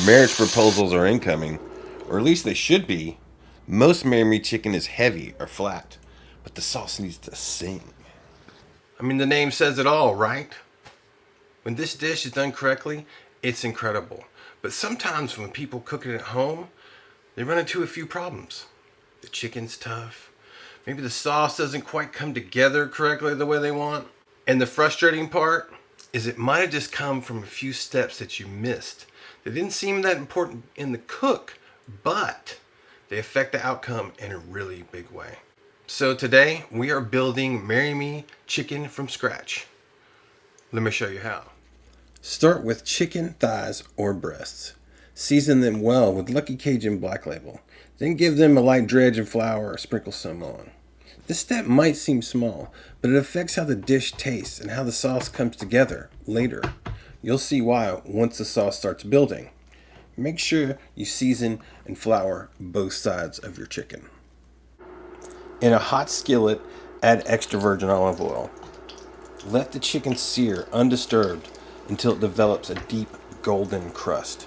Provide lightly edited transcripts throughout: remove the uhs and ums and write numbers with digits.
Marriage proposals are incoming, or at least they should be. Most MeChicken is heavy or flat, but the sauce needs to sing. I mean, the name says it all, right? When this dish is done correctly, it's incredible. But sometimes when people cook it at home, they run into a few problems. The chicken's tough. Maybe the sauce doesn't quite come together correctly the way they want. And the frustrating part is it might have just come from a few steps that you missed. They didn't seem that important in the cook, but they affect the outcome in a really big way. So today we are building MeChicken from scratch. Let me show you how. Start with chicken thighs or breasts. Season them well with Lucky Cajun Black Label. Then give them a light dredge of flour or sprinkle some on. This step might seem small, but it affects how the dish tastes and how the sauce comes together later. You'll see why once the sauce starts building. Make sure you season and flour both sides of your chicken. In a hot skillet, add extra virgin olive oil. Let the chicken sear undisturbed until it develops a deep golden crust.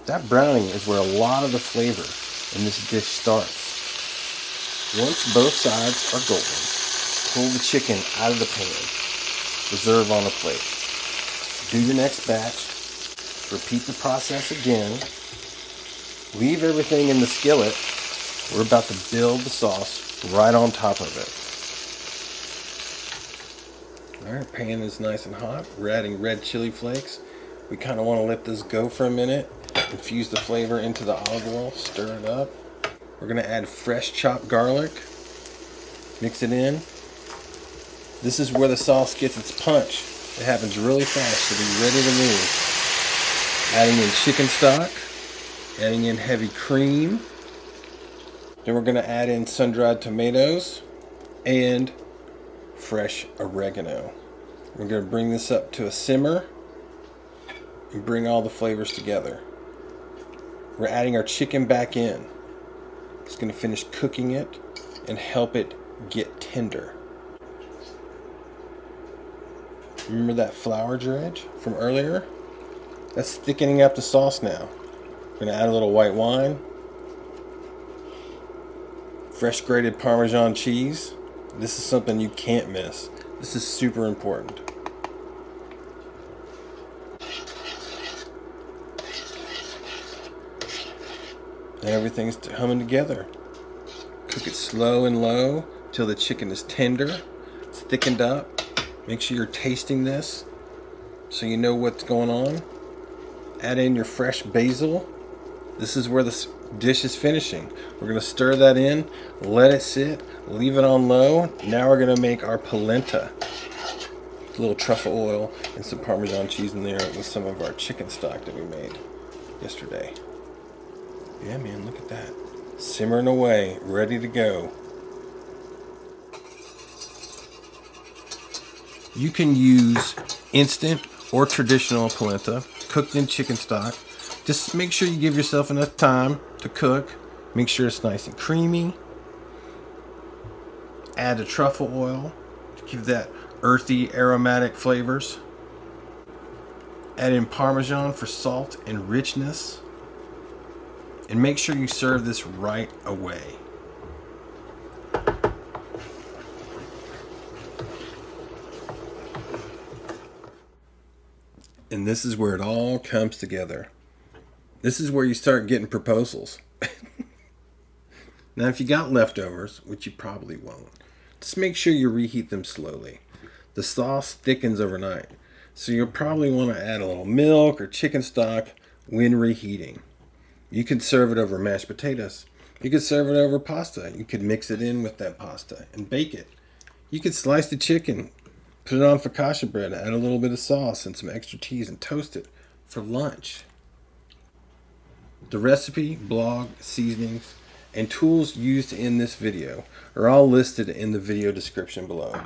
That browning is where a lot of the flavor in this dish starts. Once both sides are golden, pull the chicken out of the pan. Reserve on a plate. Do your next batch. Repeat the process again. Leave everything in the skillet. We're about to build the sauce right on top of it. Alright, pan is nice and hot. We're adding red chili flakes. We kind of want to let this go for a minute. Infuse the flavor into the olive oil. Stir it up. We're going to add fresh chopped garlic. Mix it in. This is where the sauce gets its punch. It happens really fast, so be ready to move. Adding in chicken stock. Adding in heavy cream. Then we're going to add in sun-dried tomatoes and fresh oregano. We're going to bring this up to a simmer and bring all the flavors together. We're adding our chicken back in. It's going to finish cooking it and help it get tender. Remember that flour dredge from earlier? That's thickening up the sauce now. We're going to add a little white wine. Fresh grated Parmesan cheese. This is something you can't miss. This is super important. And everything's humming together. Cook it slow and low till the chicken is tender. It's thickened up. Make sure you're tasting this so you know what's going on. Add in your fresh basil. This is where the dish is finishing. We're going to stir that in, let it sit, leave it on low. Now we're going to make our polenta. A little truffle oil and some Parmesan cheese in there with some of our chicken stock that we made yesterday. Yeah, man, look at that. Simmering away, ready to go. You can use instant or traditional polenta, cooked in chicken stock. Just make sure you give yourself enough time to cook. Make sure it's nice and creamy. Add the truffle oil to give that earthy, aromatic flavors. Add in Parmesan for salt and richness. And make sure you serve this right away. And this is where it all comes together. This is where you start getting proposals. Now, if you got leftovers, which you probably won't, just make sure you reheat them slowly. The sauce thickens overnight, so you'll probably want to add a little milk or chicken stock when reheating. You could serve it over mashed potatoes. You could serve it over pasta. You could mix it in with that pasta and bake it. You could slice the chicken, put it on focaccia bread, add a little bit of sauce and some extra cheese and toast it for lunch. The recipe, blog, seasonings, and tools used in this video are all listed in the video description below.